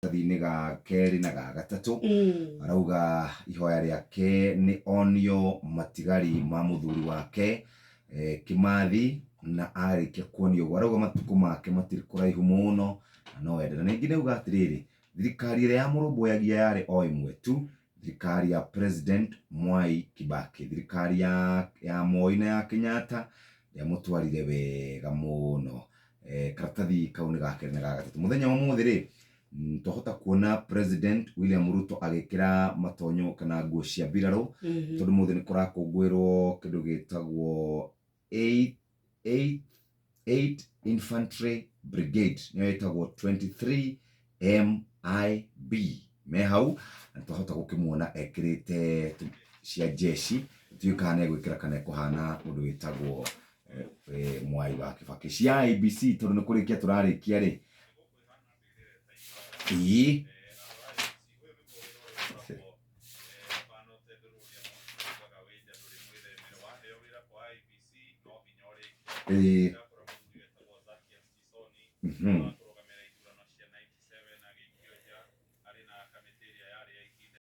thini ga keri na ga gatatu arauga ihoya riake ni onio matigari ma muthuri wake Kimathi na arikia kuonio uguo arauga matuko make matiri kuraihu muno no ende na ningi neuga atiriri thirikari ria ya murumbuyagia yari o imwe tu thirikari ya President Mwai Kibaki thirikari ya Moi na ya Kenyatta ya mutwarire wega muno karatathi kau ni gake na gatatu muthenya wa muthiri tohota kuona President William Ruto agikira matonyo kana nguo cia mbiraro tondu muthi ni kurakungwirwo kindu gitagwo 8 Infantry Brigade niyo itagwo 23 MIB me hau tohota gukimuona ekirite cia jeshi tuikana egwikira kana kuhana undu witagwo Mwai wa Kibaki cia IBC tondu ni kurikia turarikia ri